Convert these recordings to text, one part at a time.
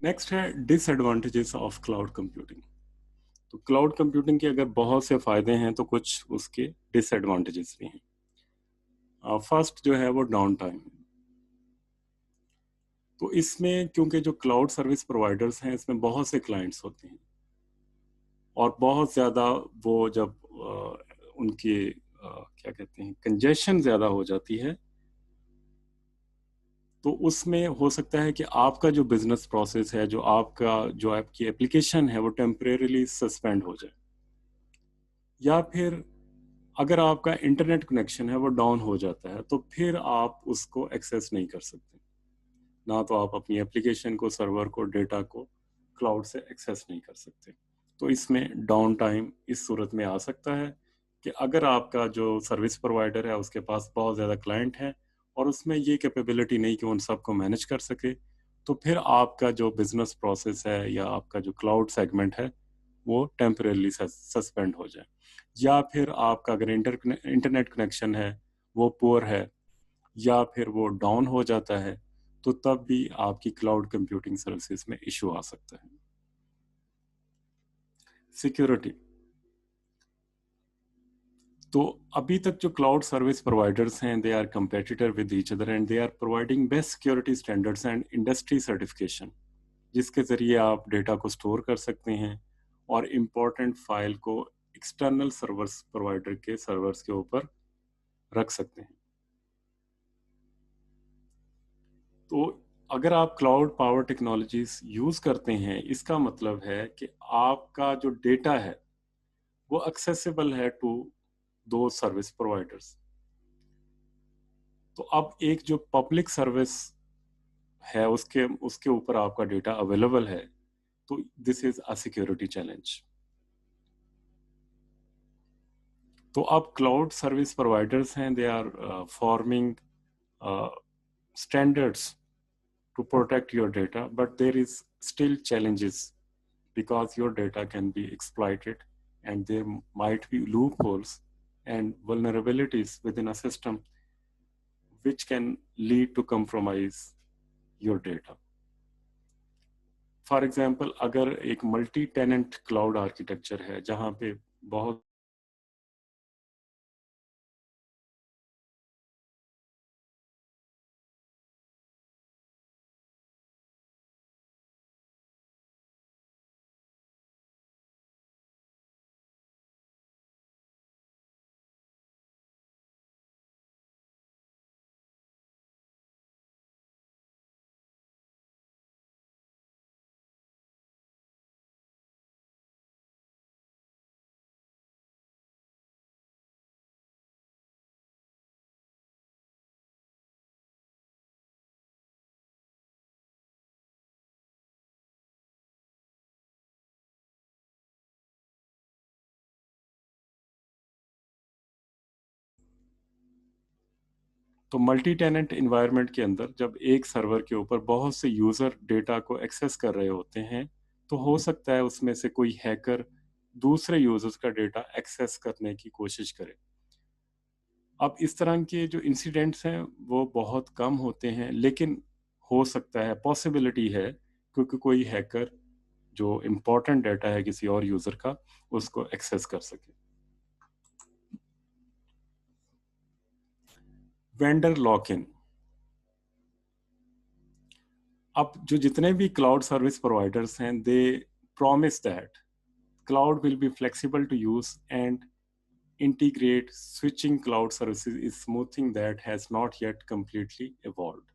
Next है disadvantages of cloud computing. तो cloud computing के अगर बहुत से फायदे हैं तो कुछ उसके डिसएडवांटेजेस भी हैं। फर्स्ट जो है वो डाउन टाइम। तो इसमें क्योंकि जो क्लाउड सर्विस प्रोवाइडर्स हैं इसमें बहुत से क्लाइंट्स होते हैं और बहुत ज़्यादा वो जब उनकी क्या कहते हैं कंजेशन ज़्यादा हो जाती है तो उसमें हो सकता है कि आपका जो बिजनेस प्रोसेस है, जो आपकी एप्लीकेशन है वो टेम्परेरीली सस्पेंड हो जाए, या फिर अगर आपका इंटरनेट कनेक्शन है वो डाउन हो जाता है तो फिर आप उसको एक्सेस नहीं कर सकते, ना तो आप अपनी एप्लीकेशन को, सर्वर को, डेटा को क्लाउड से एक्सेस नहीं कर सकते। तो इसमें डाउन टाइम इस सूरत में आ सकता है कि अगर आपका जो सर्विस प्रोवाइडर है उसके पास बहुत ज़्यादा क्लाइंट हैं और उसमें ये कैपेबिलिटी नहीं कि उन सबको मैनेज कर सके, तो फिर आपका जो बिजनेस प्रोसेस है या आपका जो क्लाउड सेगमेंट है वो टेम्परेली सस्पेंड हो जाए, या फिर आपका अगर इंटरनेट कनेक्शन है वो पुअर है या फिर वो डाउन हो जाता है तो तब भी आपकी क्लाउड कंप्यूटिंग सर्विसेज में इशू आ सकता है। सिक्योरिटी। तो अभी तक जो क्लाउड सर्विस प्रोवाइडर्स हैं they are competitor with each other and they are providing best security standards and industry certification, जिसके ज़रिए आप डेटा को स्टोर कर सकते हैं और इम्पोर्टेंट फाइल को एक्सटर्नल सर्वर्स प्रोवाइडर के सर्वर्स के ऊपर रख सकते हैं। तो अगर आप क्लाउड पावर टेक्नोलॉजीज यूज़ करते हैं इसका मतलब है कि आपका जो डेटा है वो एक्सेसिबल है टू दो सर्विस प्रोवाइडर्स। तो अब एक जो पब्लिक सर्विस है उसके उसके ऊपर आपका डेटा अवेलेबल है, तो this is a security challenge. तो अब क्लाउड सर्विस प्रोवाइडर्स हैं they are forming standards to protect your data, but there is still challenges because your data can be exploited and there might be loopholes and vulnerabilities within a system which can lead to compromise your data. For example अगर एक multi tenant cloud architecture है जहाँ पे बहुत तो multi tenant environment के अंदर जब एक सर्वर के ऊपर बहुत से यूज़र डेटा को एक्सेस कर रहे होते हैं तो हो सकता है उसमें से कोई हैकर दूसरे यूजर्स का डेटा एक्सेस करने की कोशिश करे। अब इस तरह के जो इंसिडेंट्स हैं वो बहुत कम होते हैं, लेकिन हो सकता है, पॉसिबिलिटी है, क्योंकि कोई हैकर जो इम्पोर्टेंट डाटा है किसी और यूज़र का उसको एक्सेस कर सके। Vendor lock in. अब जो जितने भी क्लाउड सर्विस प्रोवाइडर्स हैं they promise that cloud will be flexible to use and integrate switching cloud services is smoothing that has not yet completely evolved.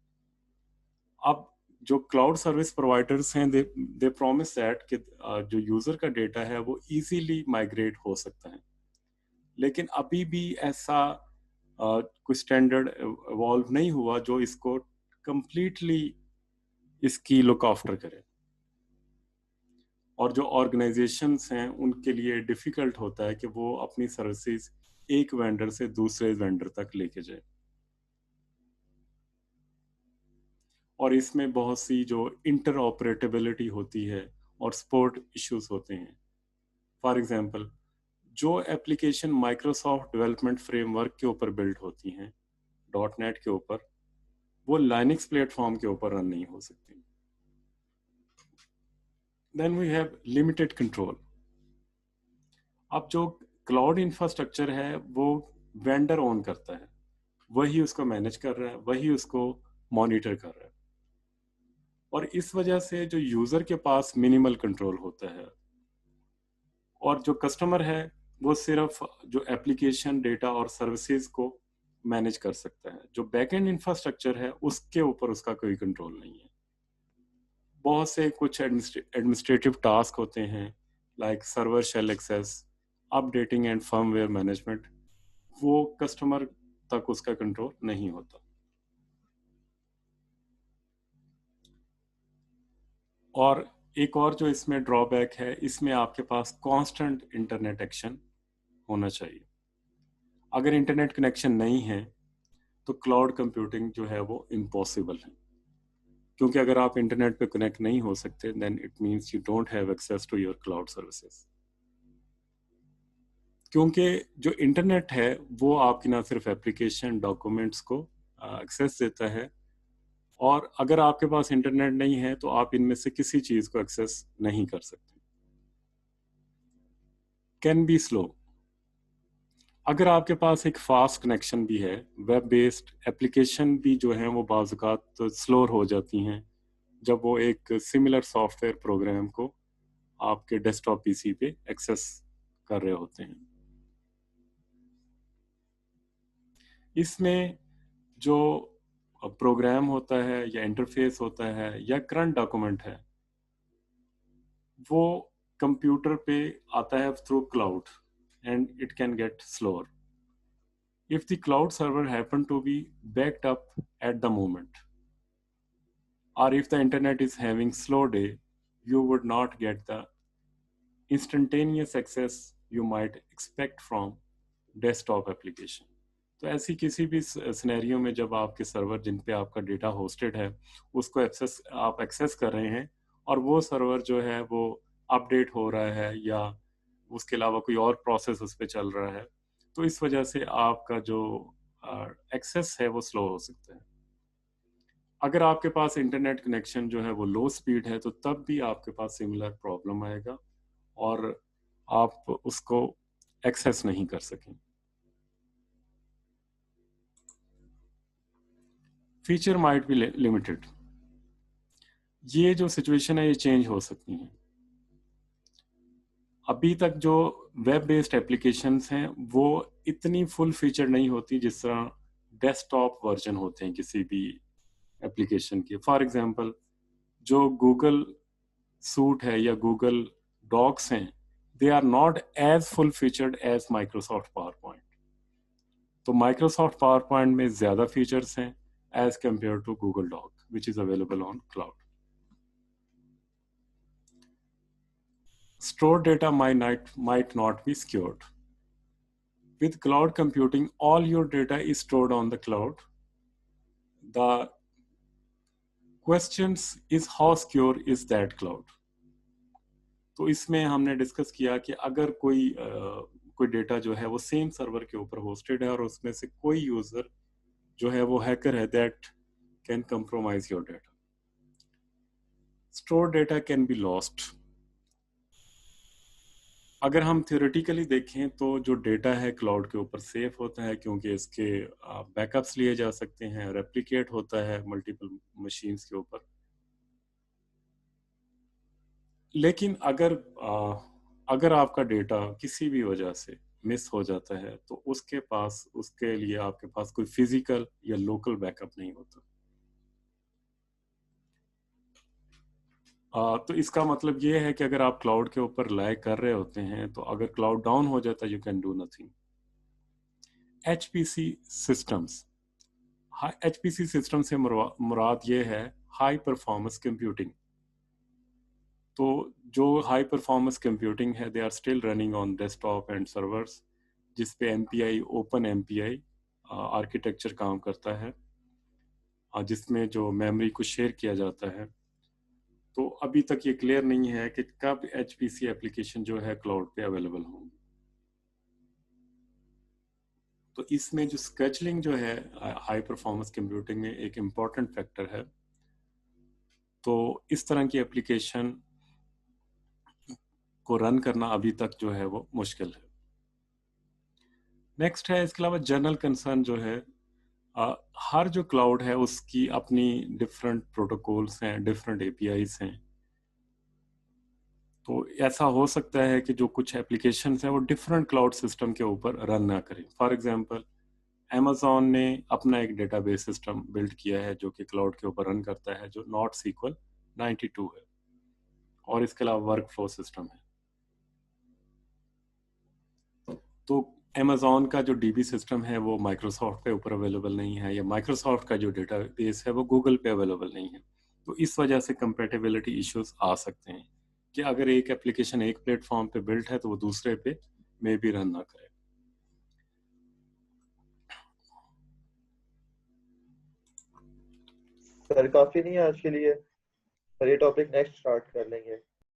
अब जो क्लाउड सर्विस प्रोवाइडर्स हैं they promise that कि जो user का data है वो easily migrate हो सकता है, लेकिन अभी भी ऐसा कोई स्टैंडर्ड इवॉल्व नहीं हुआ जो इसको कंप्लीटली इसकी लुक आफ्टर करे, और जो ऑर्गेनाइजेशंस हैं उनके लिए डिफ़िकल्ट होता है कि वो अपनी सर्विसेज एक वेंडर से दूसरे वेंडर तक लेके जाए, और इसमें बहुत सी जो इंटर ऑपरेटेबिलिटी होती है और सपोर्ट इश्यूज होते हैं। फॉर एग्जांपल जो एप्लीकेशन माइक्रोसॉफ्ट डेवलपमेंट फ्रेमवर्क के ऊपर बिल्ड होती हैं, डॉट नेट के ऊपर, वो लाइनक्स प्लेटफॉर्म के ऊपर रन नहीं हो सकती। Then we have limited control. अब जो क्लाउड इंफ्रास्ट्रक्चर है वो वेंडर ओन करता है, वही उसको मैनेज कर रहा है, वही उसको मॉनिटर कर रहा है, और इस वजह से जो यूज़र के पास मिनिमल कंट्रोल होता है, और जो कस्टमर है वो सिर्फ जो एप्लीकेशन डेटा और सर्विसेज को मैनेज कर सकता है. जो बैक एंड इंफ्रास्ट्रक्चर है उसके ऊपर उसका कोई कंट्रोल नहीं है. बहुत से कुछ एडमिनिस्ट्रेटिव टास्क होते हैं, like server shell access, updating and firmware management, वो कस्टमर तक उसका कंट्रोल नहीं होता. और एक और जो इसमें ड्रॉबैक है, इसमें आपके पास कांस्टेंट इंटरनेट एक्शन होना चाहिए. अगर इंटरनेट कनेक्शन नहीं है तो क्लाउड कंप्यूटिंग जो है वो इम्पॉसिबल है, क्योंकि अगर आप इंटरनेट पे कनेक्ट नहीं हो सकते then it means you don't have access to your cloud services. क्योंकि जो इंटरनेट है वो आपकी ना सिर्फ एप्लीकेशन डॉक्यूमेंट्स को एक्सेस देता है, और अगर आपके पास इंटरनेट नहीं है तो आप इनमें से किसी चीज़ को एक्सेस नहीं कर सकते. Can be slow. अगर आपके पास एक फास्ट कनेक्शन भी है, वेब बेस्ड एप्लीकेशन भी जो हैं वो बाज़ औक़ात तो स्लो हो जाती हैं जब वो एक सिमिलर सॉफ्टवेयर प्रोग्राम को आपके डेस्कटॉप पीसी पे एक्सेस कर रहे होते हैं. इसमें जो प्रोग्राम होता है या इंटरफेस होता है या करंट डॉक्यूमेंट है वो कंप्यूटर पे आता है through cloud, and it can get slower. If the cloud server happen to be backed up at the moment, or if the internet is having slow day, you would not get the instantaneous access you might expect from desktop application. तो ऐसी किसी भी scenario में जब आपके server जिन पे आपका data hosted है उसको आप एक्सेस कर रहे हैं और वो सर्वर जो है वो अपडेट हो रहा है या उसके अलावा कोई और प्रोसेस उस पर चल रहा है, तो इस वजह से आपका जो एक्सेस है वो स्लो हो सकता है. अगर आपके पास इंटरनेट कनेक्शन जो है वो लो स्पीड है तो तब भी आपके पास सिमिलर प्रॉब्लम आएगा और आप उसको एक्सेस नहीं कर सकेंगे. Feature might be limited. ये जो सिचुएशन है ये चेंज हो सकती हैं. अभी तक जो वेब बेस्ड एप्लीकेशंस हैं वो इतनी फुल फीचर नहीं होती जिस तरह डेस्कटॉप वर्जन होते हैं किसी भी एप्लीकेशन के. फॉर एग्जांपल जो गूगल सूट है या गूगल डॉक्स हैं, they are not as full featured as Microsoft PowerPoint. तो माइक्रोसॉफ्ट पावर पॉइंट में ज़्यादा फीचर्स हैं as compare to Google doc which is available on cloud. Stored data might not be secured. With cloud computing, all your data is stored on the cloud. The questions is how secure is that cloud. तो इसमें हमने discuss किया कि अगर कोई data जो है वो सेम सर्वर के ऊपर होस्टेड है और उसमें से कोई यूजर जो है वो हैकर है, that can compromise your data. Store data can be lost. अगर हम थियोरेटिकली देखें तो जो डेटा है क्लाउड के ऊपर सेफ होता है क्योंकि इसके बैकअप्स लिए जा सकते हैं, रेप्लिकेट होता है मल्टीपल मशीन्स के ऊपर. लेकिन अगर आपका डेटा किसी भी वजह से मिस हो जाता है तो उसके लिए आपके पास कोई फिजिकल या लोकल बैकअप नहीं होता. तो इसका मतलब ये है कि अगर आप क्लाउड के ऊपर लाए कर रहे होते हैं तो अगर क्लाउड डाउन हो जाता है you can do nothing. HPC systems. HPC system से मुराद ये है हाई परफॉर्मेंस कंप्यूटिंग. तो जो हाई परफॉर्मेंस कंप्यूटिंग है they are still running on desktop and servers जिस पे MPI ओपन MPI आर्किटेक्चर काम करता है, जिसमें जो मेमोरी को शेयर किया जाता है. तो अभी तक ये क्लियर नहीं है कि कब HPC एप्लीकेशन जो है क्लाउड पे अवेलेबल होंगी. तो इसमें जो स्केड्यूलिंग जो है हाई परफॉर्मेंस कंप्यूटिंग में एक इम्पॉर्टेंट फैक्टर है. तो इस तरह की एप्लीकेशन کو رن کرنا ابھی تک جو ہے وہ مشکل ہے. نیکسٹ ہے اس کے علاوہ جنرل کنسرن جو ہے ہر جو کلاؤڈ ہے اس کی اپنی ڈفرینٹ پروٹوکولس ہیں، ڈفرینٹ اے پی آئیز ہیں. تو ایسا ہو سکتا ہے کہ جو کچھ اپلیکیشنس ہیں وہ ڈفرینٹ کلاؤڈ سسٹم کے اوپر رن نہ کریں. فار ایگزامپل امیزون نے اپنا ایک ڈیٹا بیس سسٹم بلڈ کیا ہے جو کہ کلاؤڈ کے اوپر رن کرتا ہے، جو ناٹ سیکول 92 ہے، اور اس کے علاوہ ورک فلو سسٹم ہے. تو امیزون کا جو ڈی بی سسٹم ہے وہ مائکروسافٹ پہ اوپر اویلیبل نہیں ہے، یا مائکروسافٹ کا جو ڈیٹا بیس ہے وہ گوگل پہ اویلیبل نہیں ہے. تو اس وجہ سے کمپیٹیبلٹی ایشوز آ سکتے ہیں کہ اگر ایک اپلیکیشن ایک پلیٹ فارم پہ بلڈ ہے تو وہ دوسرے پہ میں بھی رن نہ کرے. سر کافی نہیں ہے آج کے لیے، پر یہ ٹاپک نیکسٹ اسٹارٹ کر لیں گے.